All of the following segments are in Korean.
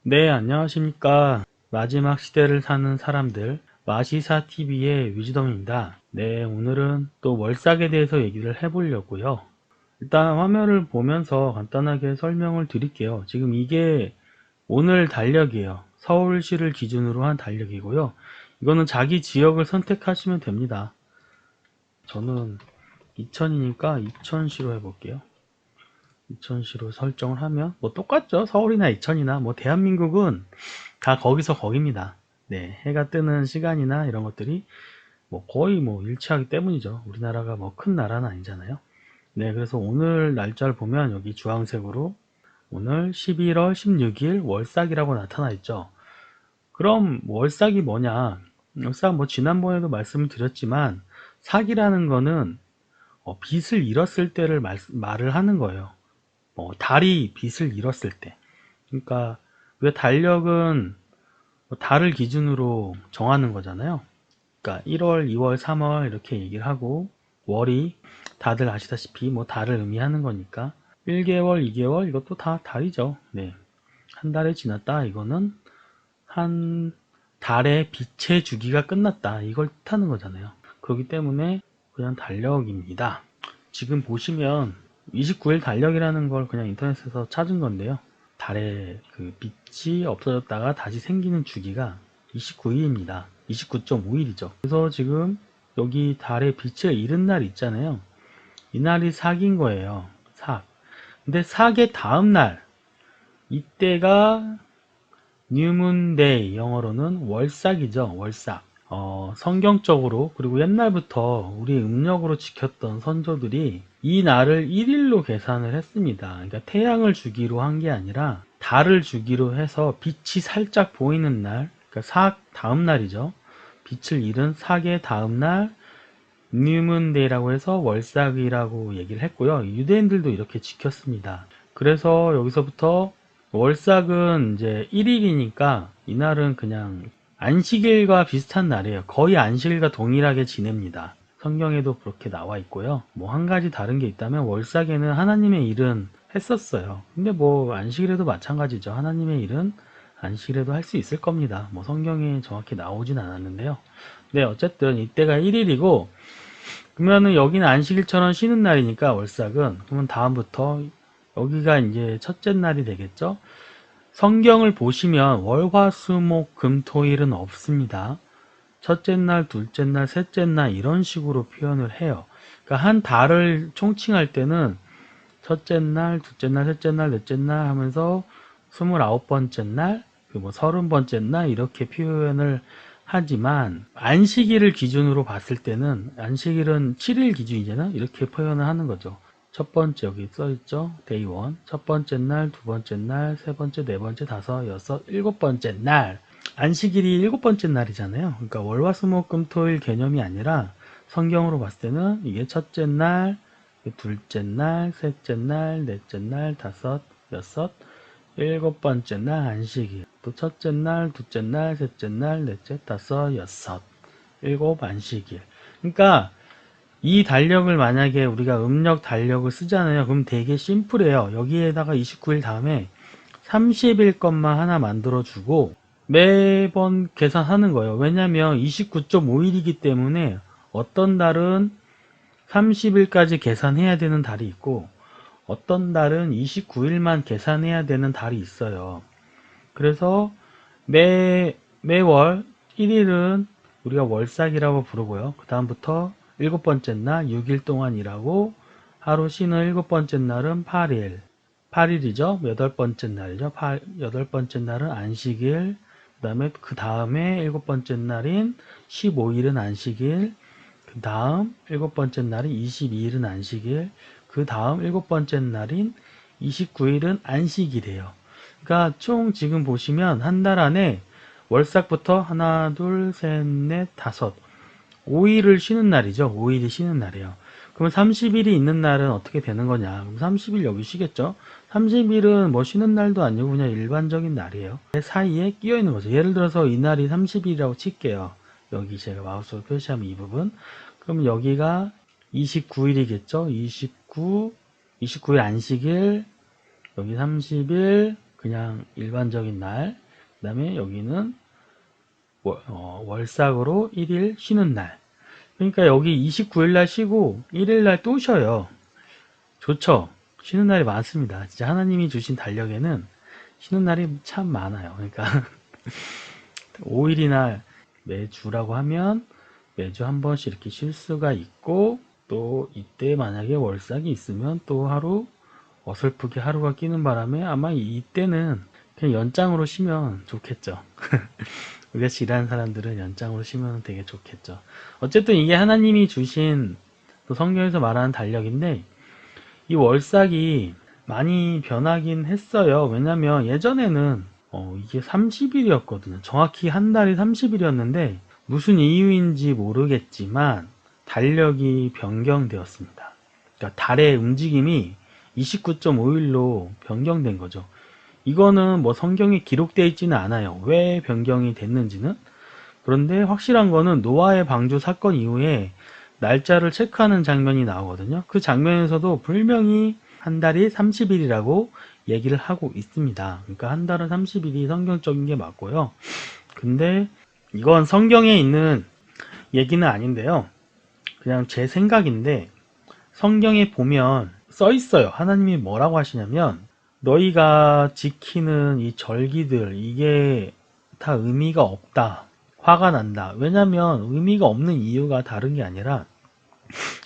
네, 안녕하십니까. 마지막 시대를 사는 사람들, 마시사TV의 위즈덤입니다. 네, 오늘은 또 월삭에 대해서 얘기를 해보려고요. 일단 화면을 보면서 간단하게 설명을 드릴게요. 지금 이게 오늘 달력이에요. 서울시를 기준으로 한 달력이고요. 이거는 자기 지역을 선택하시면 됩니다. 저는 2000이니까 2000시로 해볼게요. 2000시로 설정을 하면 뭐 똑같죠. 서울이나 2000이나 뭐 대한민국은 다 거기서 거깁니다. 네, 해가 뜨는 시간이나 이런 것들이 뭐 거의 뭐 일치하기 때문이죠. 우리나라가 뭐 큰 나라는 아니잖아요. 네, 그래서 오늘 날짜를 보면 여기 주황색으로 오늘 11월 16일 월삭이라고 나타나 있죠. 그럼 월삭이 뭐냐? 월삭 뭐 지난번에도 말씀을 드렸지만 삭이라는 거는 빛을 잃었을 때를 말을 하는 거예요. 달이 빛을 잃었을 때. 그러니까 왜 달력은 달을 기준으로 정하는 거잖아요. 그러니까 1월, 2월, 3월 이렇게 얘기를 하고 월이 다들 아시다시피 뭐 달을 의미하는 거니까 1개월, 2개월 이것도 다 달이죠. 네. 한 달이 지났다. 이거는 한 달의 빛의 주기가 끝났다. 이걸 뜻하는 거잖아요. 그렇기 때문에 그냥 달력입니다. 지금 보시면 29일 달력이라는 걸 그냥 인터넷에서 찾은 건데요. 달의 그 빛이 없어졌다가 다시 생기는 주기가 29일입니다. 29.5일이죠. 그래서 지금 여기 달의 빛을 잃은 날 있잖아요. 이날이 삭인 거예요. 삭. 근데 삭의 다음 날, 이때가 뉴문데이, 영어로는 월삭이죠. 월삭. 성경적으로 그리고 옛날부터 우리 음력으로 지켰던 선조들이 이 날을 1일로 계산을 했습니다. 그러니까 태양을 주기로 한 게 아니라 달을 주기로 해서 빛이 살짝 보이는 날, 그러니까 삭 다음 날이죠. 빛을 잃은 삭의 다음 날 뉴문데이라고 해서 월삭이라고 얘기를 했고요. 유대인들도 이렇게 지켰습니다. 그래서 여기서부터 월삭은 이제 1일이니까 이날은 그냥 안식일과 비슷한 날이에요. 거의 안식일과 동일하게 지냅니다. 성경에도 그렇게 나와 있고요. 뭐 한 가지 다른 게 있다면 월삭에는 하나님의 일은 했었어요. 근데 뭐 안식일에도 마찬가지죠. 하나님의 일은 안식일에도 할 수 있을 겁니다. 뭐 성경에 정확히 나오진 않았는데요. 네, 어쨌든 이때가 1일이고 그러면은 여기는 안식일처럼 쉬는 날이니까 월삭은 그러면 다음부터 여기가 이제 첫째 날이 되겠죠. 성경을 보시면 월, 화, 수, 목, 금, 토, 일은 없습니다. 첫째 날, 둘째 날, 셋째 날 이런 식으로 표현을 해요. 그러니까 한 달을 총칭할 때는 첫째 날, 둘째 날, 셋째 날, 넷째 날 하면서 29번째 날, 뭐 30번째 날 이렇게 표현을 하지만 안식일을 기준으로 봤을 때는 안식일은 7일 기준이잖아. 이렇게 표현을 하는 거죠. 첫 번째 여기 써있죠. 데이 1. 첫 번째 날, 두 번째 날, 세 번째, 네 번째, 다섯, 여섯, 일곱 번째 날. 안식일이 일곱 번째 날이잖아요. 그러니까 월화수목금토일 개념이 아니라 성경으로 봤을 때는 이게 첫째 날, 둘째 날, 셋째 날, 넷째 날, 다섯, 여섯, 일곱 번째 날 안식일. 또 첫째 날, 둘째 날, 셋째 날, 넷째, 다섯, 여섯, 일곱 안식일. 그러니까 이 달력을 만약에 우리가 음력 달력을 쓰잖아요. 그럼 되게 심플해요. 여기에다가 29일 다음에 30일 것만 하나 만들어 주고 매번 계산하는 거예요. 왜냐면 29.5일이기 때문에 어떤 달은 30일까지 계산해야 되는 달이 있고 어떤 달은 29일만 계산해야 되는 달이 있어요. 그래서 매월 1일은 우리가 월삭이라고 부르고요. 그 다음부터 일곱 번째 날 6일 동안 일하고 하루 쉬는 일곱 번째 날은 8일. 8일이죠. 여덟 번째 날이죠. 여덟 번째 날은 안식일. 그 다음에 일곱 번째 날인 15일은 안식일. 그 다음 일곱 번째 날인 22일은 안식일. 그 다음 일곱 번째 날인 29일은 안식일이에요. 그러니까 총 지금 보시면 한 달 안에 월삭부터 하나, 둘, 셋, 넷, 다섯 5일을 쉬는 날이죠. 5일이 쉬는 날이에요. 그러면 30일이 있는 날은 어떻게 되는 거냐? 그럼 30일 여기 쉬겠죠? 30일은 뭐 쉬는 날도 아니고 그냥 일반적인 날이에요. 그 사이에 끼어 있는 거죠. 예를 들어서 이 날이 30일이라고 칠게요. 여기 제가 마우스로 표시하면 이 부분. 그럼 여기가 29일이겠죠? 29일 안식일, 여기 30일, 그 그냥 일반적인 날. 그 다음에 여기는 월삭으로 1일 쉬는 날. 그러니까 여기 29일 날 쉬고 1일 날 또 쉬어요. 좋죠? 쉬는 날이 많습니다. 진짜 하나님이 주신 달력에는 쉬는 날이 참 많아요. 그러니까 5일이나 매주라고 하면 매주 한 번씩 이렇게 쉴 수가 있고, 또 이때 만약에 월삭이 있으면 또 하루 어설프게 하루가 끼는 바람에 아마 이때는 그냥 연장으로 쉬면 좋겠죠. 우리같이 일하는 사람들은 연장으로 쉬면 되게 좋겠죠. 어쨌든 이게 하나님이 주신 또 성경에서 말하는 달력인데, 이 월삭이 많이 변하긴 했어요. 왜냐면 예전에는 이게 30일이었거든요. 정확히 한 달이 30일이었는데 무슨 이유인지 모르겠지만 달력이 변경되었습니다. 그러니까 달의 움직임이 29.5일로 변경된 거죠. 이거는 뭐 성경에 기록되어 있지는 않아요. 왜 변경이 됐는지는. 그런데 확실한 거는 노아의 방주 사건 이후에 날짜를 체크하는 장면이 나오거든요. 그 장면에서도 분명히 한 달이 30일이라고 얘기를 하고 있습니다. 그러니까 한 달은 30일이 성경적인 게 맞고요. 근데 이건 성경에 있는 얘기는 아닌데요. 그냥 제 생각인데, 성경에 보면 써 있어요. 하나님이 뭐라고 하시냐면, 너희가 지키는 이 절기들, 이게 다 의미가 없다. 화가 난다. 왜냐면 의미가 없는 이유가 다른 게 아니라,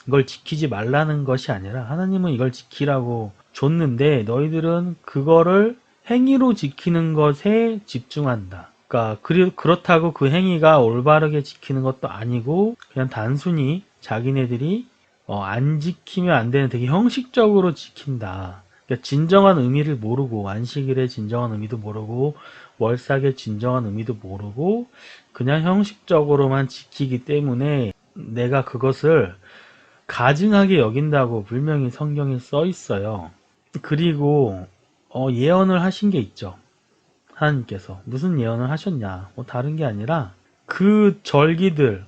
이걸 지키지 말라는 것이 아니라 하나님은 이걸 지키라고 줬는데 너희들은 그거를 행위로 지키는 것에 집중한다. 그러니까 그렇다고 그 행위가 올바르게 지키는 것도 아니고 그냥 단순히 자기네들이 안 지키면 안 되는 되게 형식적으로 지킨다. 그러니까 진정한 의미를 모르고, 안식일의 진정한 의미도 모르고, 월삭의 진정한 의미도 모르고 그냥 형식적으로만 지키기 때문에 내가 그것을 가증하게 여긴다고 분명히 성경에 써 있어요. 그리고 예언을 하신 게 있죠. 하나님께서 무슨 예언을 하셨냐, 뭐 다른 게 아니라 그 절기들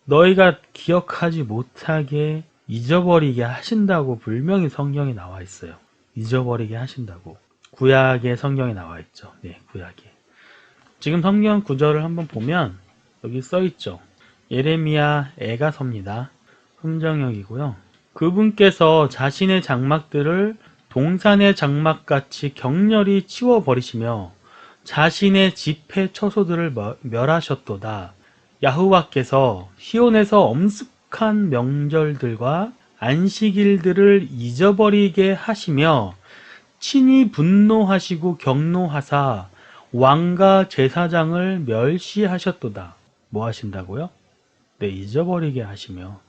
너희가 기억하지 못하게 잊어버리게 하신다고 분명히 성경에 나와 있어요. 잊어버리게 하신다고 구약의 성경에 나와 있죠. 네, 구약에. 지금 성경 구절을 한번 보면 여기 써 있죠. 예레미야 애가서입니다. 흠정역이고요. 그분께서 자신의 장막들을 동산의 장막같이 격렬히 치워버리시며 자신의 집회 처소들을 멸하셨도다. 야후와께서 시온에서 엄숙한 명절들과 안식일들을 잊어버리게 하시며 친히 분노하시고 격노하사 왕과 제사장을 멸시하셨도다. 뭐 하신다고요? 네, 잊어버리게 하시며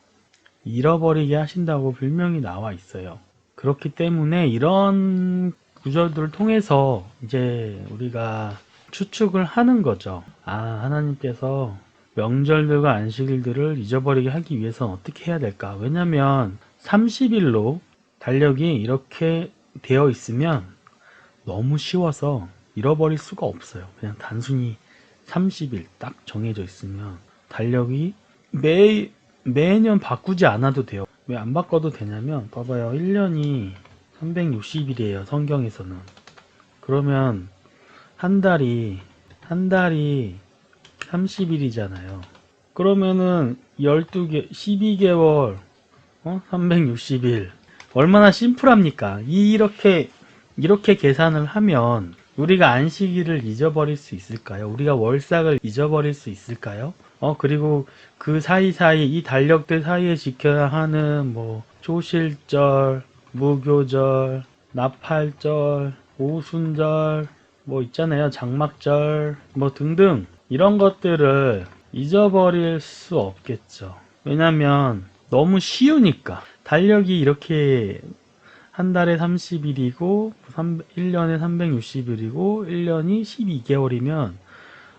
잃어버리게 하신다고 분명히 나와 있어요. 그렇기 때문에 이런 구절들을 통해서 이제 우리가 추측을 하는 거죠. 아, 하나님께서 명절들과 안식일들을 잊어버리게 하기 위해서는 어떻게 해야 될까? 왜냐면 30일로 달력이 이렇게 되어 있으면 너무 쉬워서 잃어버릴 수가 없어요. 그냥 단순히 30일 딱 정해져 있으면 달력이 매년 바꾸지 않아도 돼요. 왜 안 바꿔도 되냐면 봐봐요. 1년이 360일이에요. 성경에서는. 그러면 한 달이 30일이잖아요. 그러면은 12개 12개월 360일 얼마나 심플합니까? 이렇게 계산을 하면 우리가 안식일을 잊어버릴 수 있을까요? 우리가 월삭을 잊어버릴 수 있을까요? 그리고 그 사이사이 이 달력들 사이에 지켜야 하는 뭐 초실절, 무교절, 나팔절, 오순절 뭐 있잖아요. 장막절 뭐 등등 이런 것들을 잊어버릴 수 없겠죠. 왜냐면 너무 쉬우니까. 달력이 이렇게 한 달에 30일이고 1년에 360일이고 1년이 12개월이면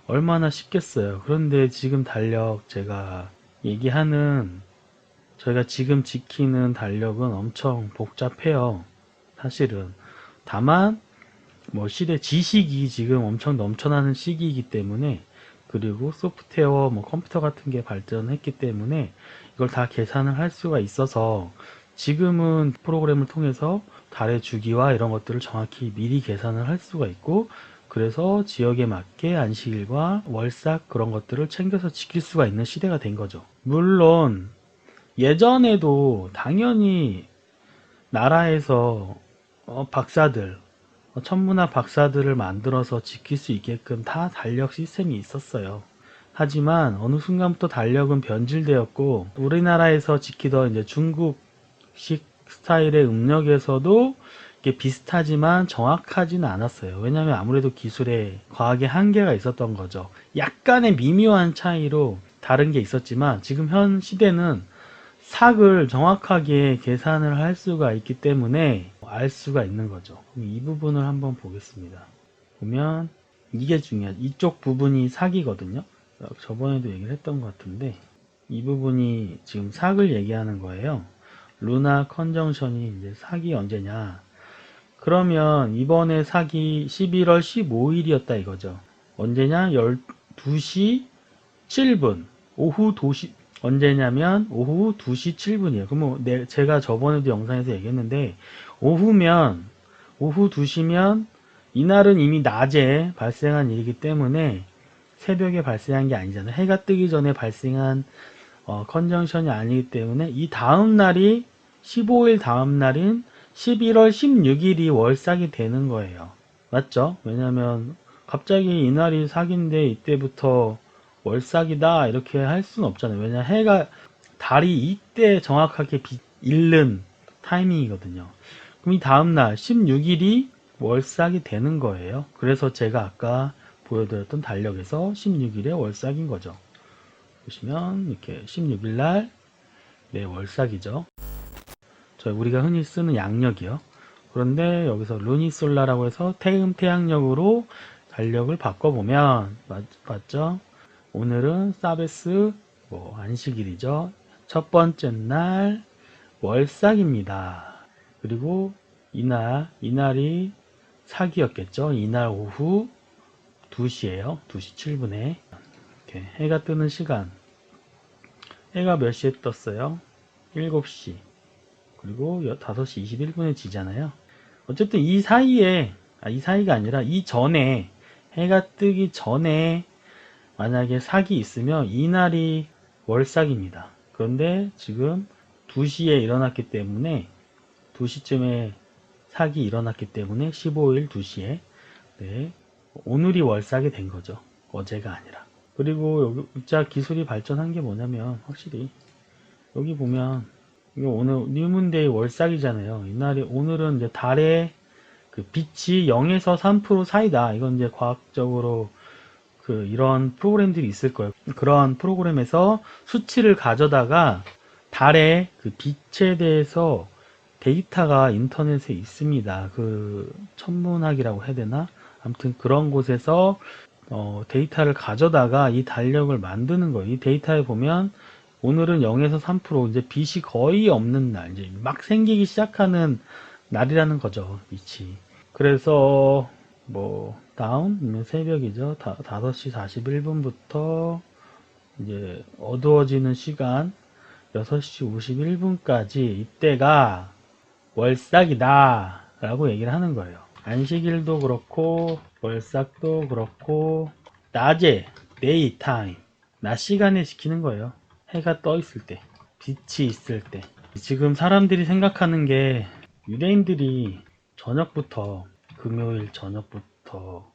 얼마나 쉽겠어요. 그런데 지금 달력 제가 얘기하는 저희가 지금 지키는 달력은 엄청 복잡해요. 사실은. 다만 뭐 시대 지식이 지금 엄청 넘쳐나는 시기이기 때문에, 그리고 소프트웨어 뭐 컴퓨터 같은 게 발전했기 때문에 이걸 다 계산을 할 수가 있어서 지금은 프로그램을 통해서 달의 주기와 이런 것들을 정확히 미리 계산을 할 수가 있고, 그래서 지역에 맞게 안식일과 월삭 그런 것들을 챙겨서 지킬 수가 있는 시대가 된 거죠. 물론 예전에도 당연히 나라에서 박사들, 천문학 박사들을 만들어서 지킬 수 있게끔 다 달력 시스템이 있었어요. 하지만 어느 순간부터 달력은 변질되었고, 우리나라에서 지키던 이제 중국식 스타일의 음력에서도 이게 비슷하지만 정확하지는 않았어요. 왜냐하면 아무래도 기술에 과학의 한계가 있었던 거죠. 약간의 미묘한 차이로 다른 게 있었지만, 지금 현 시대는 삭을 정확하게 계산을 할 수가 있기 때문에 알 수가 있는 거죠. 이 부분을 한번 보겠습니다. 보면 이게 중요하죠. 이쪽 부분이 삭이거든요. 저번에도 얘기를 했던 것 같은데, 이 부분이 지금 삭을 얘기하는 거예요. 루나 컨정션이 이제 삭이 언제냐. 그러면 이번에 삭이 11월 15일이었다 이거죠. 언제냐? 12시 7분. 오후 2시, 언제냐면 오후 2시 7분이에요. 그럼 제가 저번에도 영상에서 얘기했는데, 오후 2시면 이날은 이미 낮에 발생한 일이기 때문에 새벽에 발생한 게 아니잖아요. 해가 뜨기 전에 발생한 컨정션이 아니기 때문에 이 다음 날이 15일 다음 날인 11월 16일이 월삭이 되는 거예요. 맞죠? 왜냐면 갑자기 이날이 삭인데 이때부터 월삭이다 이렇게 할 수는 없잖아요. 왜냐 달이 이때 정확하게 잃는 타이밍이거든요. 그럼 이 다음날 16일이 월삭이 되는 거예요. 그래서 제가 아까 보여드렸던 달력에서 16일에 월삭인 거죠. 보시면 이렇게 16일날 네, 월삭이죠. 우리가 흔히 쓰는 양력이요. 그런데 여기서 루니솔라라고 해서 태양력으로 달력을 바꿔보면 맞죠? 오늘은 사베스 안식일이죠. 첫 번째 날 월삭입니다. 그리고 이날이 삭이었겠죠. 이날 오후 2시에요. 2시 7분에 이렇게 해가 뜨는 시간. 해가 몇 시에 떴어요? 7시. 그리고 5시 21분에 지잖아요. 어쨌든 이 사이가 아니라 이 전에, 해가 뜨기 전에 만약에 삭이 있으면 이날이 월삭입니다. 그런데 지금 2시에 일어났기 때문에 2시쯤에 삭이 일어났기 때문에 15일 2시에 네, 오늘이 월삭이 된 거죠. 어제가 아니라. 그리고 여기 진짜 기술이 발전한 게 뭐냐면 확실히 여기 보면 이거 오늘 뉴문데이 월삭이잖아요. 오늘은 이제 달의 그 빛이 0에서 3% 사이다. 이건 이제 과학적으로 이런 프로그램들이 있을 거예요. 그런 프로그램에서 수치를 가져다가 달의 그 빛에 대해서 데이터가 인터넷에 있습니다. 천문학이라고 해야 되나? 아무튼 그런 곳에서 데이터를 가져다가 이 달력을 만드는 거예요. 이 데이터에 보면 오늘은 0에서 3% 이제 빛이 거의 없는 날, 이제 막 생기기 시작하는 날이라는 거죠, 빛이. 그래서 다음 새벽이죠. 5시 41분부터 이제 어두워지는 시간 6시 51분까지 이때가 월삭이다 라고 얘기를 하는 거예요. 안식일도 그렇고 월삭도 그렇고 낮에 데이 타임, 낮 시간에 지키는 거예요. 해가 떠 있을 때, 빛이 있을 때. 지금 사람들이 생각하는 게 유대인들이 저녁부터, 금요일 저녁부터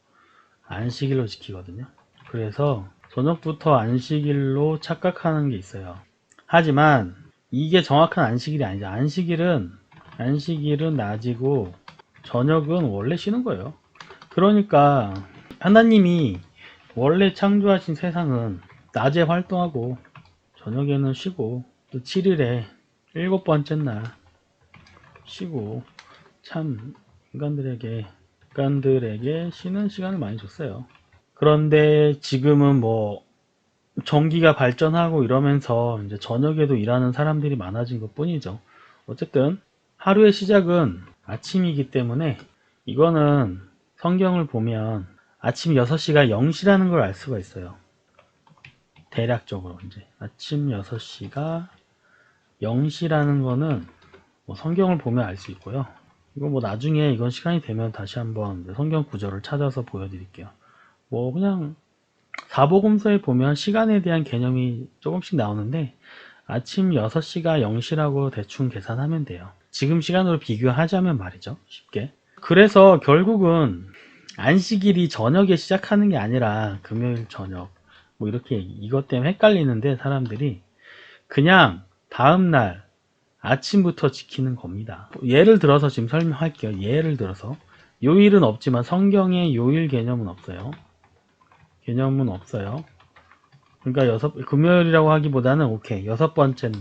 안식일로 지키거든요. 그래서 저녁부터 안식일로 착각하는 게 있어요. 하지만 이게 정확한 안식일이 아니죠. 안식일은 낮이고 저녁은 원래 쉬는 거예요. 그러니까 하나님이 원래 창조하신 세상은 낮에 활동하고 저녁에는 쉬고, 또 7일에 7번째 날 쉬고, 참 인간들에게 쉬는 시간을 많이 줬어요. 그런데 지금은 전기가 발전하고 이러면서 이제 저녁에도 일하는 사람들이 많아진 것 뿐이죠. 어쨌든 하루의 시작은 아침이기 때문에 이거는 성경을 보면 아침 6시가 0시라는 걸 알 수가 있어요. 대략적으로 이제 아침 6시가 0시라는 거는 성경을 보면 알 수 있고요. 이거 뭐 나중에 이건 시간이 되면 다시 한번 성경 구절을 찾아서 보여드릴게요. 뭐 그냥 사복음서에 보면 시간에 대한 개념이 조금씩 나오는데 아침 6시가 0시라고 대충 계산하면 돼요. 지금 시간으로 비교하자면 말이죠. 쉽게. 그래서 결국은 안식일이 저녁에 시작하는 게 아니라 금요일 저녁 뭐 이렇게 이것 때문에 헷갈리는데 사람들이 그냥 다음날 아침부터 지키는 겁니다. 예를 들어서 지금 설명할게요. 예를 들어서 요일은 없지만 성경에 요일 개념은 없어요. 개념은 없어요. 그러니까 금요일이라고 하기보다는 오케이 6번째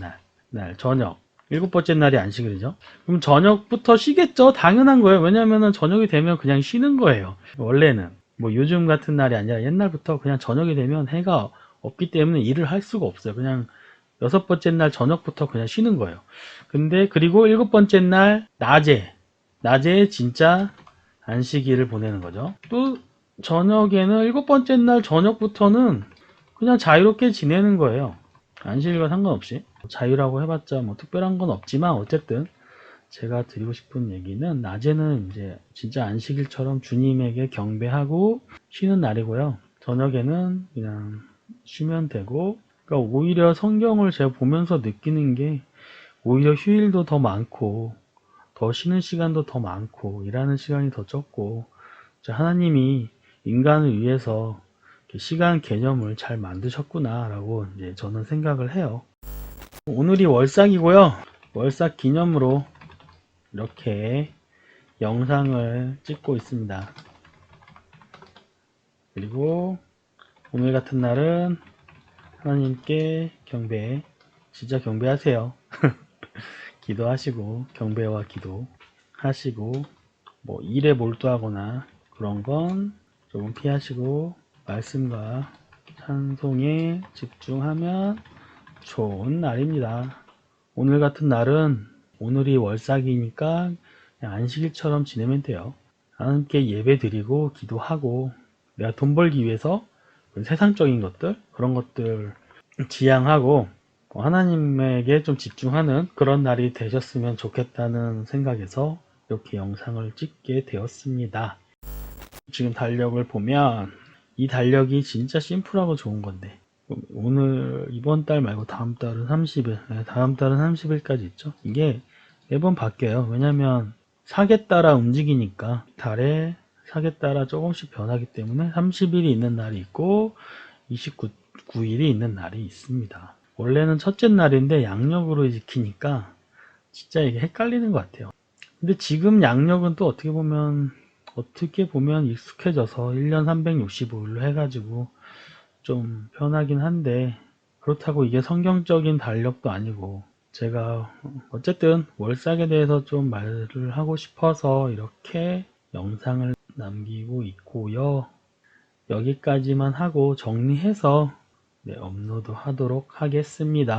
날 저녁 7번째 날이 안식일이죠. 그럼 저녁부터 쉬겠죠. 당연한 거예요. 왜냐면은 저녁이 되면 그냥 쉬는 거예요. 원래는 뭐 요즘 같은 날이 아니라 옛날부터 그냥 저녁이 되면 해가 없기 때문에 일을 할 수가 없어요. 그냥 6번째 날 저녁부터 그냥 쉬는 거예요. 근데 그리고 7번째 날 낮에 진짜 안식일을 보내는 거죠. 또 저녁에는 7번째 날 저녁부터는 그냥 자유롭게 지내는 거예요. 안식일과 상관없이. 자유라고 해봤자 뭐 특별한 건 없지만 어쨌든 제가 드리고 싶은 얘기는 낮에는 이제 진짜 안식일처럼 주님에게 경배하고 쉬는 날이고요. 저녁에는 그냥 쉬면 되고, 그러니까 오히려 성경을 제가 보면서 느끼는 게 오히려 휴일도 더 많고 더 쉬는 시간도 더 많고 일하는 시간이 더 적고 하나님이 인간을 위해서 시간 개념을 잘 만드셨구나 라고 이제 저는 생각을 해요. 오늘이 월삭이고요. 월삭 기념으로 이렇게 영상을 찍고 있습니다. 그리고 오늘 같은 날은 하나님께 경배, 진짜 경배하세요. 기도하시고 경배와 기도 하시고 뭐 일에 몰두하거나 그런 건 조금 피하시고 말씀과 찬송에 집중하면 좋은 날입니다. 오늘 같은 날은 오늘이 월삭이니까 그냥 안식일처럼 지내면 돼요. 하나님께 예배 드리고 기도하고 내가 돈 벌기 위해서 세상적인 것들 그런 것들 지양하고 하나님에게 좀 집중하는 그런 날이 되셨으면 좋겠다는 생각에서 이렇게 영상을 찍게 되었습니다. 지금 달력을 보면 이 달력이 진짜 심플하고 좋은 건데 오늘 이번 달 말고 다음 달은 30일 다음 달은 30일까지 있죠. 이게 매번 바뀌어요. 왜냐면 사계 따라 움직이니까 달에 사계 따라 조금씩 변하기 때문에 30일이 있는 날이 있고 29일이 있는 날이 있습니다. 원래는 첫째 날인데 양력으로 지키니까 진짜 이게 헷갈리는 것 같아요. 근데 지금 양력은 또 어떻게 보면 익숙해져서 1년 365일로 해가지고 좀 편하긴 한데 그렇다고 이게 성경적인 달력도 아니고 제가 어쨌든 월삭에 대해서 좀 말을 하고 싶어서 이렇게 영상을 남기고 있고요. 여기까지만 하고 정리해서 업로드 하도록 하겠습니다.